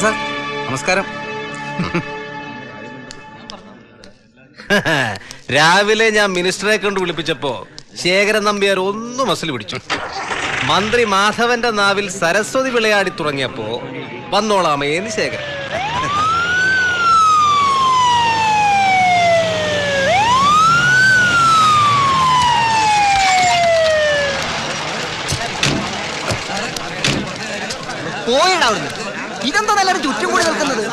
Sir നമസ്കാരം. രാവിലെ ഞാൻ മിനിസ്റ്ററെ കൊണ്ട് വിളിപ്പിച്ചപ്പോ ശേഖരൻ നമ്പ്യാർ ഒന്ന് മസിൽ പിടിച്ചു. മന്ത്രി മാധവന്റെ നാവിൽ സരസ്വതി വിളയാടി തുടങ്ങിയപ്പോ വന്നോളാമേന്ന് ശേഖരൻ. പോയിടാവുന്നു. ഇതെന്താ എല്ലാരും ചുറ്റും കൂടി നിൽക്കുന്നത്?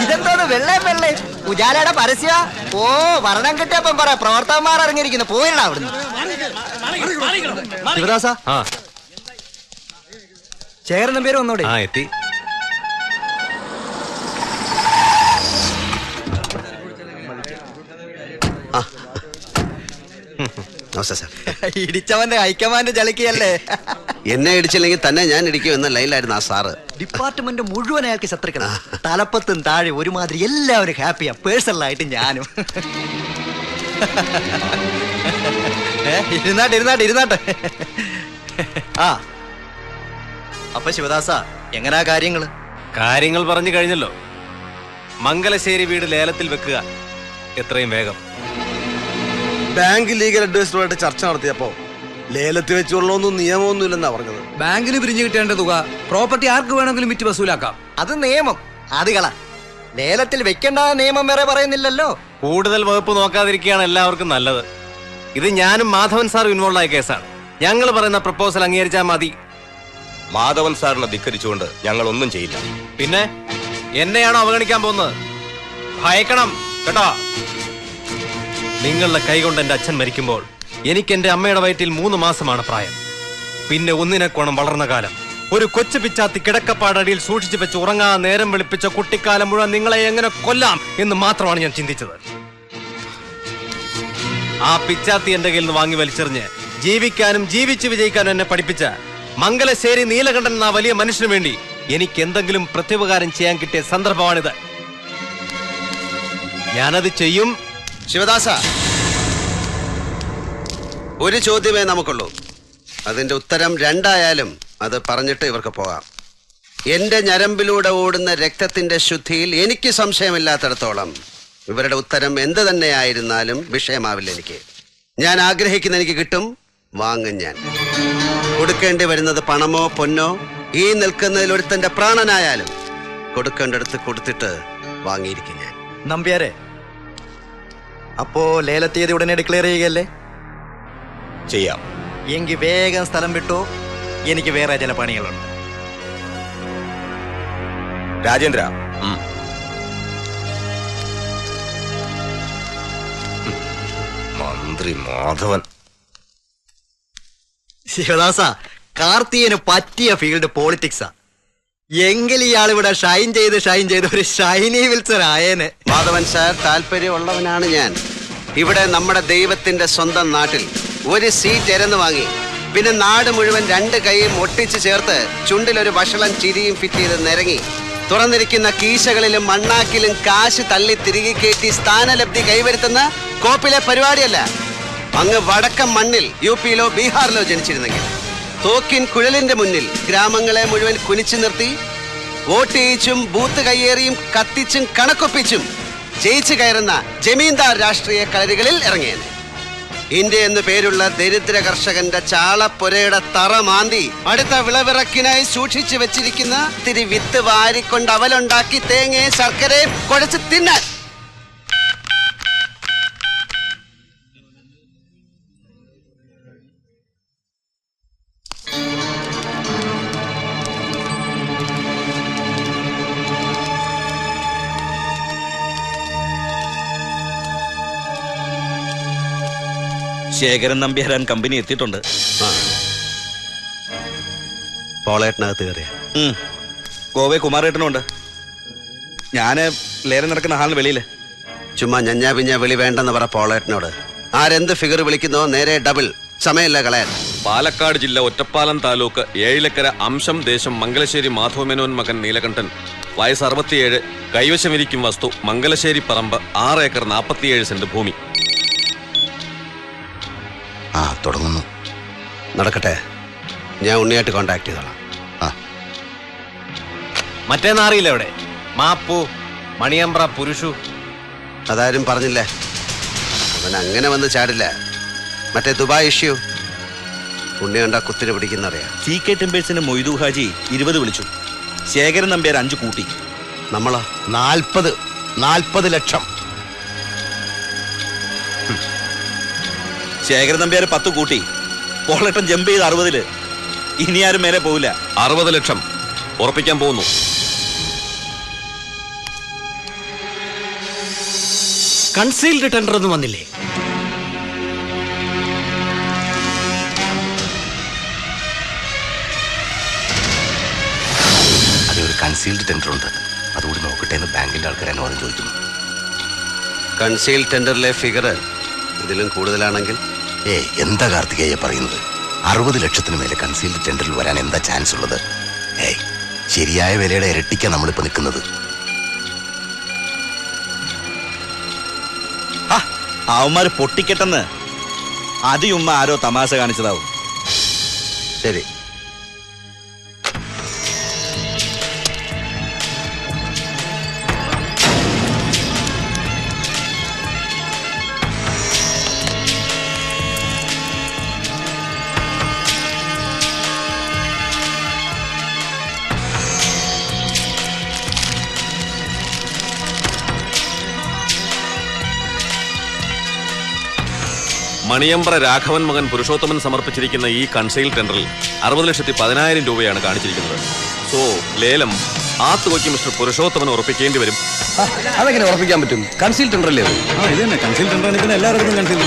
ഇതെന്തോന്ന് വെള്ളയും വെള്ളേ ഉജാലയുടെ പരസ്യ? ഓ ഭരണം കിട്ടിയപ്പം പറ പ്രവർത്തകന്മാർ ഇറങ്ങിയിരിക്കുന്നു. പോയിടാ അവിടുന്ന്. ശിവദാസ, ശേഖരൻ നമ്പ്യാർ വന്നോടെ? എത്തി. ഇടിച്ചവന്റെ ഹൈക്കമാൻഡ് ചളിക്കല്ലേ? എന്നെ ഇടിച്ചില്ലെങ്കിൽ തന്നെ ഞാൻ ഇടിക്കും എന്ന ലൈനിലായിരുന്നു ആ സാറ്. ഡിപ്പാർട്ട്മെന്റ് മുഴുവൻ അയാൾക്ക് ശത്രുക്കളാ. തലപ്പത്തും താഴെ ഒരുമാതിരി എല്ലാവരും ഹാപ്പിയാ. പേഴ്സണലായിട്ട് ഞാനും. ഇരുന്നാട്ടെ. ആ അപ്പൊ ശിവദാസ, എങ്ങനാ കാര്യങ്ങൾ പറഞ്ഞു കഴിഞ്ഞല്ലോ. മംഗലശ്ശേരി വീട് ലേലത്തിൽ വെക്കുക എത്രയും വേഗം. ബാങ്ക് ലീഗൽ അഡ്വൈസറുമായിട്ട് ചർച്ച നടത്തിയപ്പോ ലേലത്തിൽ വെച്ചുള്ളൊന്നും നിയമമൊന്നും ഇല്ലെന്നാ പറഞ്ഞത്. ബാങ്കിന് പിരിഞ്ഞു കിട്ടേണ്ട തുക പ്രോപ്പർട്ടി ആർക്ക് വേണമെങ്കിലും വിറ്റ് വസൂലാക്കാം. അത് നിയമം. അതുകളാ ലേലത്തിൽ വെക്കേണ്ട നിയമം വേറെ പറയുന്നില്ലല്ലോ. കൂടുതൽ വകുപ്പ് നോക്കാതിരിക്കുകയാണ് എല്ലാവർക്കും നല്ലത്. ഇത് ഞാനും മാധവൻ സാറും ഇൻവോൾവ് ആയ കേസാണ്. ഞങ്ങൾ പറയുന്ന പ്രപ്പോസൽ അംഗീകരിച്ചാൽ മതി. മാധവൻ സാറിനെ ധിക്കരിച്ചുകൊണ്ട് ഞങ്ങൾ ഒന്നും ചെയ്യില്ല. പിന്നെ എന്നെയാണോ അവഗണിക്കാൻ പോകുന്നത്? ഭയക്കണം കേട്ടോ. നിങ്ങളുടെ കൈകൊണ്ട് എന്റെ അച്ഛൻ മരിക്കുമ്പോൾ എനിക്ക് എന്റെ അമ്മയുടെ വയറ്റിൽ 3 മാസമാണ് പ്രായം. പിന്നെ ഒന്നിനെക്കോണം വളർന്ന കാലം. ഒരു കൊച്ചു പിച്ചാത്തി കിടക്കപ്പാടടിയിൽ സൂക്ഷിച്ചു വെച്ച് ഉറങ്ങാൻ നേരം വെളുപ്പിച്ച കുട്ടിക്കാലം മുഴുവൻ നിങ്ങളെ എങ്ങനെ കൊല്ലാം എന്ന് മാത്രമാണ് ഞാൻ ചിന്തിച്ചത്. ആ പിച്ചാത്തി എന്റെ കയ്യിൽ നിന്ന് വാങ്ങി വലിച്ചെറിഞ്ഞ് ജീവിക്കാനും ജീവിച്ചു വിജയിക്കാനും എന്നെ പഠിപ്പിച്ച മംഗലശ്ശേരി നീലകണ്ഠൻ എന്ന വലിയ മനുഷ്യന് വേണ്ടി എനിക്ക് എന്തെങ്കിലും പ്രത്യുപകാരം ചെയ്യാൻ കിട്ടിയ സന്ദർഭമാണിത്. ഞാനത് ചെയ്യും. ശിവദാസ, ഒരു ചോദ്യമേ നമുക്കുള്ളൂ. അതിന്റെ ഉത്തരം 2 ആയാലും അത് പറഞ്ഞിട്ട് ഇവർക്ക് പോകാം. എന്റെ ഞരമ്പിലൂടെ ഓടുന്ന രക്തത്തിന്റെ ശുദ്ധിയിൽ എനിക്ക് സംശയമില്ലാത്തിടത്തോളം ഇവരുടെ ഉത്തരം എന്ത് തന്നെയായിരുന്നാലും വിഷയമാവില്ല. ഞാൻ ആഗ്രഹിക്കുന്ന എനിക്ക് കിട്ടും, വാങ്ങും. ഞാൻ കൊടുക്കേണ്ടി വരുന്നത് പണമോ പൊന്നോ, ഈ നിൽക്കുന്നതിൽ ഒരുത്തന്റെ പ്രാണനായാലും കൊടുക്കേണ്ടടുത്ത് കൊടുത്തിട്ട് വാങ്ങിയിരിക്കും ഞാൻ. നമ്പ്യാരെ, അപ്പോ ലേലത്തീയതി ഉടനെ ഡിക്ലെയർ ചെയ്യുകയല്ലേ? ചെയ്യാം. എങ്കിൽ വേഗം സ്ഥലം വിട്ടോ. എനിക്ക് വേറെ ചില പണികളുണ്ട്. രാജേന്ദ്ര, മന്ത്രി മാധവൻ. ശിവദാസ, കാർത്തിയന് പറ്റിയ ഫീൽഡ് പോളിറ്റിക്സാ. എങ്കിൽ ഇയാൾ ഇവിടെ ഷൈൻ ചെയ്ത് ഒരു ഷൈനി വിൽസൺ ആയേനെ. മാധവൻ സാർ, താല്പര്യമുള്ളവനാണ് ഞാൻ. ഇവിടെ നമ്മുടെ ദൈവത്തിന്റെ സ്വന്തം നാട്ടിൽ ഒരു സീറ്റ് എരന്ന് വാങ്ങി, പിന്നെ നാട് മുഴുവൻ 2 കൈയും ഒട്ടിച്ച് ചേർത്ത് ചുണ്ടിലൊരു വഷളൻ ചിരിയും ഫിറ്റ് ചെയ്ത് നിരങ്ങി തുറന്നിരിക്കുന്ന കീശകളിലും മണ്ണാക്കിലും കാശ് തള്ളി തിരികെ കയറ്റി സ്ഥാനലബ്ധി കൈവരുത്തുന്ന കോപ്പിലെ പരിപാടിയല്ല. അങ്ങ് വടക്കൻ മണ്ണിൽ UP-യിലോ ബീഹാറിലോ ജനിച്ചിരുന്നെങ്കിൽ തോക്കിൻ കുഴലിന്റെ മുന്നിൽ ഗ്രാമങ്ങളെ മുഴുവൻ കുനിച്ചു നിർത്തി വോട്ട് ചെയ്യിച്ചും ബൂത്ത് കയ്യേറിയും കത്തിച്ചും കണക്കൊപ്പിച്ചും ജയിച്ചു കയറുന്ന ജമീന്ദാർ രാഷ്ട്രീയ കളരികളിൽ ഇറങ്ങിയത്. ഇന്ത്യ എന്നു പേരുള്ള ദരിദ്ര കർഷകന്റെ ചാളപ്പൊരയുടെ തറ മാന്തി അടുത്ത വിളവിറക്കിനായി സൂക്ഷിച്ചു വെച്ചിരിക്കുന്ന തിരി വിത്ത് വാരിക്കൊണ്ട് അവലുണ്ടാക്കി തേങ്ങയും ശർക്കരയും കുഴച്ച് തിന്നാൻ. ശേഖരൻ നമ്പ്യാരാൻ കമ്പനി എത്തിയിട്ടുണ്ട്. പോളേട്ടനകത്ത് കയറിയ ഗോവെ കുമാരേട്ടനുണ്ട്. ഞാന് ലേലം നടക്കുന്ന ഹാളിന് വെളിയില്. ചുമ്മാ ഞഞ്ഞാ പിഞ്ഞ വിളി വേണ്ടെന്ന് പറ പോളേട്ടനോട്. ആരെന്ത് ഫിഗർ വിളിക്കുന്നോ നേരെ ഡബിൾ. സമയമില്ല കളയാൻ. പാലക്കാട് ജില്ല ഒറ്റപ്പാലം താലൂക്ക് ഏഴിലക്കര അംശം ദേശം മംഗലശ്ശേരി മാധവമേനോൻ മകൻ നീലകണ്ഠൻ, വയസ്സ് 67, കൈവശമിരിക്കും വസ്തു മംഗലശ്ശേരി പറമ്പ് 6 ഏക്കർ 47 സെന്റ് ഭൂമി. തുടങ്ങുന്നു. നടക്കട്ടെ, ഞാൻ ഉണ്ണിയായിട്ട് കോണ്ടാക്ട് ചെയ്തോളാം. മറ്റേ നാറിയില്ല എവിടെ? മാപ്പു മണിയമ്പ്ര പുരുഷു. അതാരും പറഞ്ഞില്ല. അവൻ അങ്ങനെ വന്ന് ചാടില്ല. മറ്റേ ദുബായ് ഇഷ്യൂ ഉണ്ണി കണ്ട കുത്തിന് പിടിക്കുന്നറിയാം. CK ടെമ്പേഴ്സിന് മൊയ്തു ഹാജി 20 വിളിച്ചു. ശേഖരൻ നമ്പ്യാർ 5 കൂട്ടി. നമ്മളോ 40 ലക്ഷം. ശേഖരൻ നമ്പ്യാർ 10 കൂട്ടി. പോളേട്ടൻ ജമ്പ് ചെയ്ത് 60-ല്. ഇനി ആരും മേലെ പോവില്ല. 60 ലക്ഷം ഉറപ്പിക്കാൻ പോകുന്നു. കൺസീൽഡ് ടെൻഡർ ഒന്നും വന്നില്ലേ? അതൊരു കൺസീൽഡ് ടെൻഡർ ഉണ്ട്, അതുകൂടി നോക്കട്ടെ എന്ന് ബാങ്കിന്റെ ആൾക്കാർ അനുവാദം ചോദിക്കുന്നു. കൺസീൽ ടെൻഡറിലെ ഫിഗർ ഇതിലും കൂടുതലാണെങ്കിൽ? എന്താ കാർത്തികേയ പറയുന്നത്? 60 ലക്ഷത്തിന് മേലെ കൺസീൽഡ് ടെൻഡറിൽ വരാൻ എന്താ ചാൻസ് ഉള്ളത്? ശരിയായ വിലയുടെ ഇരട്ടിക്കാണ് നമ്മളിപ്പോ നിൽക്കുന്നത്. അവന്മാര് പൊട്ടിക്കെട്ടെന്ന് അതിയുമ്മ ആരോ തമാശ കാണിച്ചതാവും. ശരി, മണിയമ്പ്ര രാഘവൻ മകൻ പുരുഷോത്തമൻ സമർപ്പിച്ചിരിക്കുന്ന ഈ കൺസെയിൽ ടെൻഡറിൽ 60,10,000 രൂപയാണ് കാണിച്ചിരിക്കുന്നത്. സോ ലേലം ആ തുകയ്ക്ക് മിസ്റ്റർ പുരുഷോത്തമൻ ഉറപ്പിക്കേണ്ടി വരും. അതെങ്ങനെ ഉറപ്പിക്കാൻ പറ്റും? കൺസീൽ ടെൻഡർ അല്ലേ? ഇത് തന്നെ കൺസീൽ ടെൻഡർ. എല്ലാവർക്കും കൺസീൽ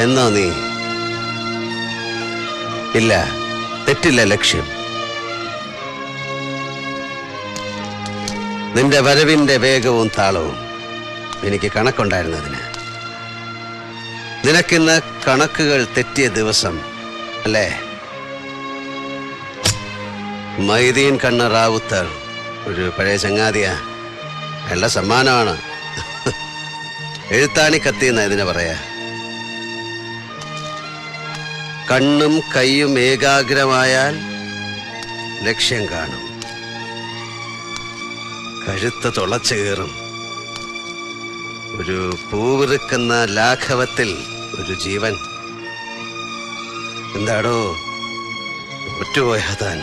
എന്നോ നീ? ഇല്ല, തെറ്റില്ല ലക്ഷ്യം. നിന്റെ വരവിന്റെ വേഗവും താളവും എനിക്ക് കണക്കുണ്ടായിരുന്നതിന്. നിനക്കിന്ന് കണക്കുകൾ തെറ്റിയ ദിവസം അല്ലേ? മൈദീൻ കണ്ണ റാവുത്തർ ഒരു പഴയ ചങ്ങാതിയാ. അയാളുടെ സമ്മാനമാണ്. എഴുത്താണി കത്തിയെന്ന ഇതിനെ പറയാ. കണ്ണും കൈയും ഏകാഗ്രമായാൽ ലക്ഷ്യം കാണും. കഴുത്ത് തുളച്ചു കയറും. ഒരു പൂവിറുക്കുന്ന ലാഘവത്തിൽ ഒരു ജീവൻ. എന്താടോ ഒറ്റുപോയാ താൻ?